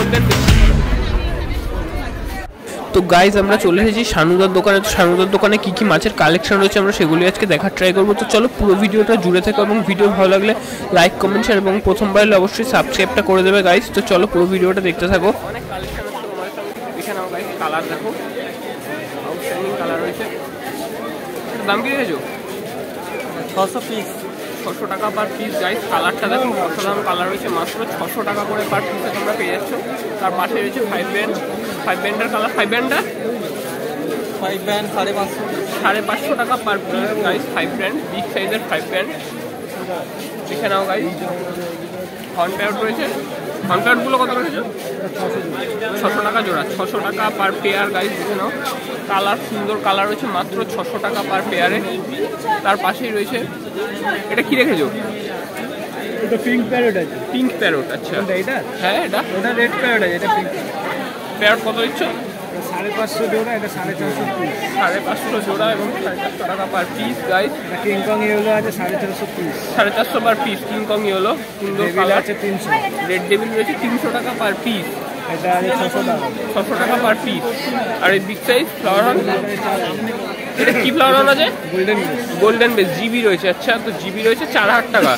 Golden. তো guys আমরা চলে এসেছি শানুদার দোকানে। তো শানুদার দোকানে কী কী মাছের কালেকশন রয়েছে আমরা সেগুলি আজকে দেখার ট্রাই করবো। তো চলো পুরো ভিডিওটা জুড়ে থেকো এবং ভিডিও ভালো লাগলে লাইক কমেন্ট শেয়ার এবং প্রথমবার হলে অবশ্যই সাবস্ক্রাইবটা করে দেবে গাইজ। তো চলো পুরো ভিডিওটা দেখতে থাকো। অনেক কালেকশন আছে তোমার সঙ্গে, এখানে গাইজ কালার দেখো, আউটস্ট্যান্ডিং কালার রয়েছে। দাম কি রেখেছো? 600 পিস, 600 টাকা পার পিস গাইজ। কালারটা দেখো অসাধারণ কালার রয়েছে, মাত্র 600 টাকা করে পার পিসে তোমরা পেয়ে যাচ্ছ। তার পাশে রয়েছে 5 ব্যান্ডের কালার। 5 ব্যান্ড 550 টাকা per piece guys. 5 band big সাইজের 5 ব্যান্ড দেখে নাও গাইজ। হর্ন প্যারট রয়েছে, হর্ন প্যারটগুলো কত রয়েছে? 600 টাকা জোড়া, 600 টাকা পার পেয়ার গাইজ দেখে নাও। কালার সুন্দর কালার রয়েছে, মাত্র 600 টাকা পার পেয়ারে। তার পাশেই রয়েছে, এটা কি রেখেছো? এটা পিঙ্ক প্যারট আছে। পিঙ্ক প্যারট, আচ্ছা এটা? হ্যাঁ এটা রেড প্যারট আছে। এটা পিঙ্ক প্যারট কত দিচ্ছ? 550 জোড়া, এটা 450 পিস। 550 জোড়া এবং 450 টাকা per piece guys. King Kong yellow আছে 450 piece, 450 per piece. King Kong yellow সুন্দর কালার আছে 300। রেড ডেভিল রয়েছে 300 টাকা পার পিস। এটা আছে 600 টাকা, 600 টাকা পার পিস। আর এই বিগ সাইজ ফ্লাওয়ার হর্ন, এটা কি ফ্লাওয়ার হর্ন আছে? গোল্ডেন বেস জিবি রয়েছে, আচ্ছা। তো জিবি রয়েছে 4000 টাকা।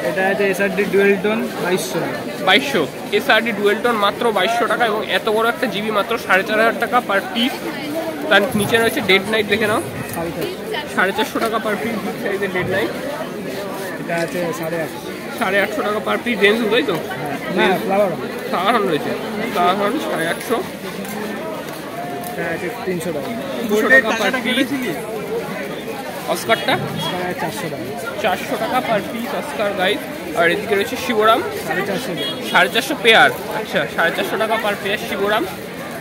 এটা আছে SRD dual tone 2200। SRD dual tone মাত্র 2200 টাকা এবং এত বড় একটা জিবি মাত্র 4500 টাকা পার পিস। তার নিচে রয়েছে ডেড নাইট দেখে নাও, 450 টাকা পার পিস বিগ সাইজের ডেড নাইট। এটা আছে 850 টাকা পার পিস। রেঞ্জ তাই তো? ফ্লাওয়ার হর্ন রয়েছে, ফ্লাওয়ার হর্ন 850। এটা আছে 300 টাকা, 200 টাকা পার পিস। অস্কারটা 400 টাকা পার পিস অস্কার গাইজ। আর এদিকে রয়েছে শিবরাম 450 পেয়ার, আচ্ছা 450 টাকা পার পেয়ার শিবরাম।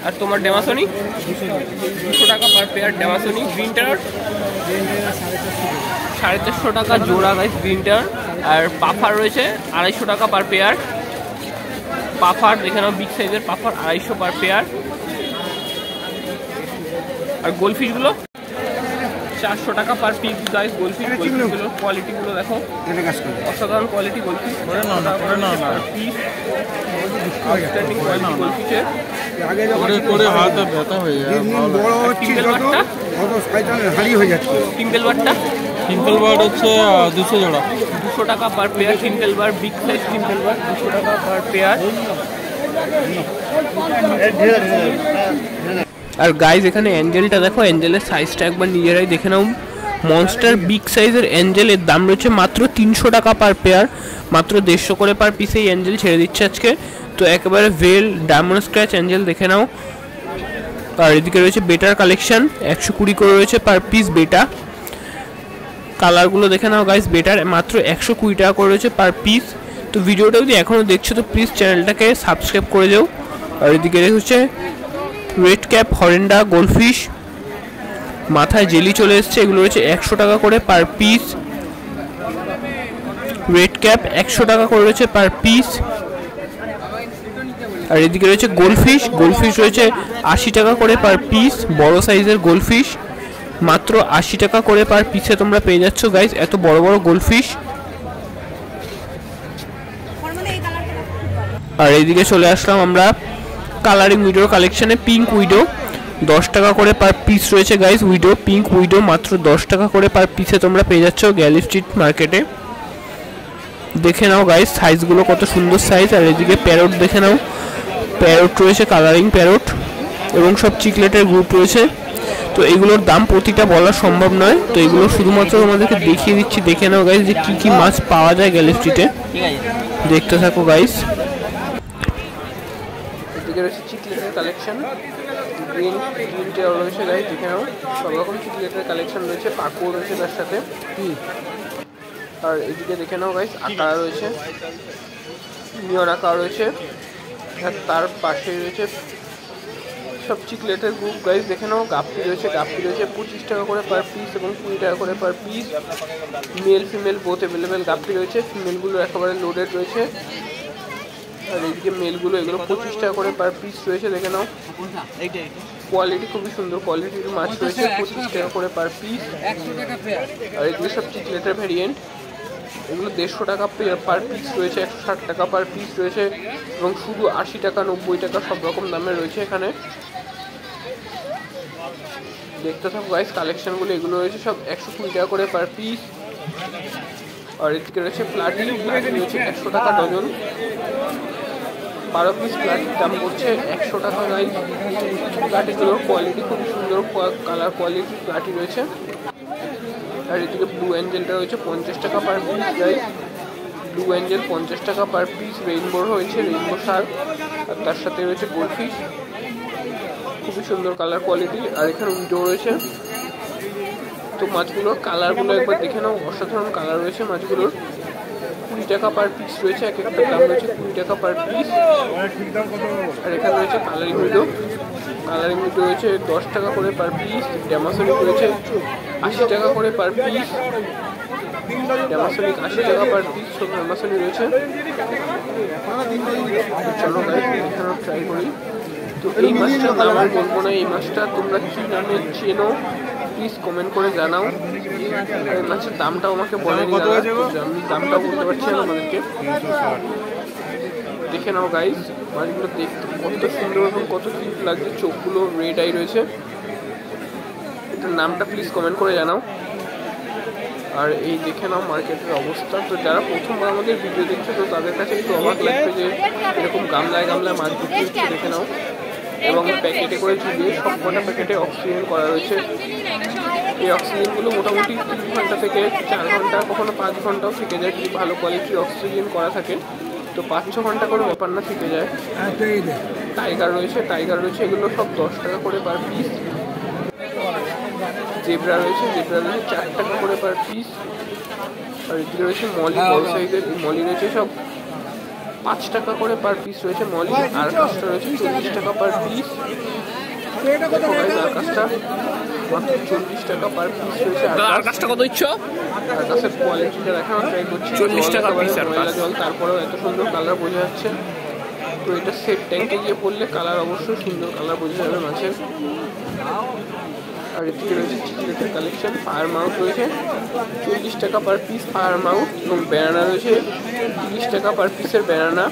আর তোমার ডেমাসনি 200 টাকা পার পেয়ার ডেমাসনি। গ্রিন টার 450 টাকা জোড়া গাইজ গ্রিন টার। আর পাফার রয়েছে 250 টাকা পার পেয়ার। পাফার দেখে নাও বিগ সাইজের পাফার 250 পার পেয়ার। আর গোলফিশগুলো 400 টাকা পার পিস গাইজ। গোলফিশগুলো কোয়ালিটিগুলো দেখো, অসাধারণ কোয়ালিটি গোলফিশ। আউটস্ট্যান্ডিং কোয়ালিটি গোলফিশের। টিম্পেল বারটা হচ্ছে 200 জোড়া, 200 টাকা per pair. Tinfoil barb big size tinfoil barb 200 টাকা পার পেয়ার। আর গাইজ এখানে অ্যাঞ্জেলটা দেখো, অ্যাঞ্জেলের সাইজটা একবার নিজেরাই দেখে নাও। মনস্টার বিগ সাইজের অ্যাঞ্জেলের দাম রয়েছে মাত্র 300 টাকা পার পেয়ার, মাত্র 150 করে পার পিসে এই অ্যাঞ্জেল ছেড়ে দিচ্ছে আজকে। তো একেবারে ভেল ডায়মন্ড স্ক্র্যাচ অ্যাঞ্জেল দেখে নাও। আর এদিকে রয়েছে বেটার কালেকশন, 120 করে রয়েছে পার পিস বেটা। কালারগুলো দেখে নাও গাইজ, বেটার মাত্র 120 টাকা করে রয়েছে পার পিস। তো ভিডিওটা যদি এখনও দেখছো তো প্লিজ চ্যানেলটাকে সাবস্ক্রাইব করে যাও। আর এদিকে হচ্ছে রেড ক্যাপ হরেন্ডা গোলফিশ, মাথায় জেলি চলে এসছে, এগুলো রয়েছে 100 টাকা করে পার পিস। রেড ক্যাপ 100 টাকা করে রয়েছে পার পিস। আর এদিকে রয়েছে গোলফিশ, গোলফিশ রয়েছে 80 টাকা করে পার পিস। বড় সাইজের গোলফিশ মাত্র 80 টাকা করে পার পিসে তোমরা পেয়ে যাচ্ছ গাইজ, এত বড় বড় গোলফিশ। আর এইদিকে চলে আসলাম আমরা কালারিং উইডোর কালেকশনে। পিঙ্ক উইডো 10 টাকা করে পার পিস রয়েছে গাইজ। উইডো পিঙ্ক উইডো মাত্র 10 টাকা করে পার পিসে তোমরা পেয়ে যাচ্ছ গ্যালি স্ট্রিট মার্কেটে। দেখে নাও গাইজ সাইজগুলো কত সুন্দর সাইজ। আর এদিকে প্যারট দেখে নাও, প্যারট রয়েছে কালারিং প্যারট এবং সব চিকলেটের গ্রুপ রয়েছে। তো এগুলোর দাম প্রতিটা বলা সম্ভব নয়, তো এগুলো শুধুমাত্র তোমাদেরকে দেখিয়ে দিচ্ছি। দেখে নাও গাইজ যে কী কী মাছ পাওয়া যায় গ্যালি স্ট্রিটে, দেখতে থাকো গাইজ। এদিকে রয়েছে চিকলেটের কালেকশন, গ্রিন টেল রয়েছে গাইজ, দেখে নাও সব রকম চিকলেটের কালেকশন রয়েছে, পাকুও রয়েছে তার সাথে। আর এদিকে দেখে নাও গাইজ আকার রয়েছে, নিয়ন আকার রয়েছে। আর তার পাশে রয়েছে সব চিকলেটের গ্রুপ গাইজ, দেখে নাও গাপ্পি রয়েছে, গাপ্পি রয়েছে 25 টাকা করে পার পিস এবং 20 টাকা করে per piece. Male female both available guppy রয়েছে, ফিমেলগুলো একেবারে লোডেড রয়েছে। আর এইদিকে মেলগুলো এগুলো 25 টাকা করে পার পিস রয়েছে, দেখে নাও কোয়ালিটি খুবই সুন্দর কোয়ালিটির মাছ রয়েছে, 25 টাকা করে পার পিস। আর এগুলো সব চিকলেটের ভ্যারিয়েন্ট। এগুলো 150 টাকা পার পিস রয়েছে, 160 টাকা পার পিস রয়েছে এবং শুধু 80 টাকা 90 টাকা সব রকম দামে রয়েছে এখানে। দেখতে থাকো গাইস কালেকশনগুলো, এগুলো রয়েছে সব 120 টাকা করে পার পিস। আর এদিকে রয়েছে প্লাটি রয়েছে 100 টাকা ডজন, 12 পিস প্লাটির দাম পড়ছে 100 টাকা গাইস। প্লাটিগুলোর কোয়ালিটি খুব সুন্দর, কালার কোয়ালিটি প্লাটি রয়েছে। আর এদিকে ব্লু অ্যাঞ্জেলটা রয়েছে 50 টাকা per piece guys, blue Angel 50 টাকা পার পিস। রেইনবোর রয়েছে রেইনবো শার্ক, আর তার সাথে রয়েছে গোল্ডফিশ, খুবই সুন্দর কালার কোয়ালিটি। আর এখানে উইডো রয়েছে। তো মাছগুলোর কালারগুলো একবার দেখে নাও, অসাধারণ কালার রয়েছে মাছগুলোর। 20 টাকা পার পিস রয়েছে, এক একটা দাম রয়েছে 20 টাকা পার পিস। আর এখানে রয়েছে কালারিং উইডো, কালারিং উইডো রয়েছে 10 টাকা করে পার পিস। ড্যামাসোনিক রয়েছে 80 টাকা করে পার পিস, ড্যামাসোনিক 80 টাকা পার পিস, ছোট ড্যামাসোনিক রয়েছে। চলো গাইস এখানেও ট্রাই করি। তো এই মাছটার দাম আমি বলবো না, এই মাছটা তোমরা কী নামে চেনো প্লিজ কমেন্ট করে জানাও। এই মাছের দামটাও আমাকে বলেনি দাদা, আমি দামটাও বলতে পারছি না আমাদেরকে। দেখে নাও গাইস, মাছগুলো দেখতে কত সুন্দর এবং কত কিউট লাগছে, চোখগুলো রেড আই রয়েছে। এটার নামটা প্লিজ কমেন্ট করে জানাও। আর এই দেখে নাও মার্কেটের অবস্থা। তো যারা প্রথমবার আমাদের ভিডিও দেখছে তো তাদের কাছে একটু অবাক লাগবে যে এরকম গামলায় গামলায় মাছ বিক্রি হচ্ছে, দেখে নাও। এবং প্যাকেটে করে ঝুলিয়ে সব কটা প্যাকেটে অক্সিজেন করা রয়েছে। এই অক্সিজেনগুলো মোটামুটি 3 ঘন্টা থেকে 4 ঘন্টা, কখনো 5 ঘন্টাও থেকে যায় যদি ভালো কোয়ালিটির অক্সিজেন করা থাকে। তো 5-6 ঘন্টা করে ব্যাপার না থেকে যায়। টাইগার রয়েছে, টাইগার রয়েছে, এগুলো সব 10 টাকা করে পার পিস। জেব্রা রয়েছে, জেব্রা রয়েছে 4 টাকা করে পার পিস। আর এদিকে রয়েছে মলি, বড় সাইজের মলি রয়েছে সব 5 টাকা করে পার পিস রয়েছে মলি। আর কাজটা রয়েছে 40 টাকা পার পিস। আর কাজটা মাত্র 40 টাকা পার পিস রয়েছে। আর কাজটা কত ইচ্ছ? আর কাছের কোয়ালিটিটা দেখানোর ট্রাই করছি। 40 টাকা পিস আর ময়লা জল, তারপরেও এত সুন্দর কালার বোঝা যাচ্ছে। তো এটা সেট ট্যাঙ্কে গিয়ে পড়লে কালার অবশ্যই সুন্দর কালার বোঝা যাবে মাছের। আর এদিকে রয়েছে চিকলেটের কালেকশন, ফায়ার মাউথ রয়েছে 40 টাকা পার পিস ফায়ার মাউথ, এবং ব্যানানা রয়েছে 30 টাকা পার পিসের ব্যানানা।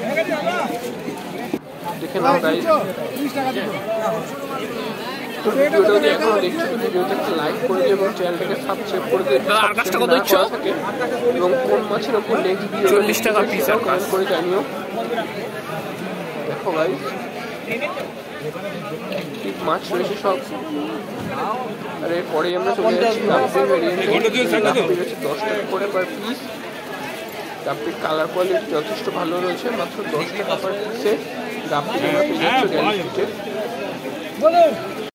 দেখে নাও গাইস। তো ভিডিওটা যদি এখনো দেখছো তো ভিডিওতে একটা লাইক করে দিও এবং চ্যানেলটাকে সাবস্ক্রাইব করে দিও থাকে। এবং কোন মাছের ওপর নেক্সট ভিডিও 40 টাকা পিস আর কমেন্ট করে জানিও। দেখো গাইস ঠিক মাছ রয়েছে সব। আর এরপরে আমরা চলে যাচ্ছি গাপ্পির ভেরিয়েন্টে। গাপ্পি রয়েছে 10 টাকা করে পার পিস। গাপ্পির কালার কোয়ালিটি যথেষ্ট ভালো রয়েছে, মাত্র 10 টাকা পার পিসে গাপ্পি তোমরা পেয়ে যাচ্ছ গ্যালারিতে।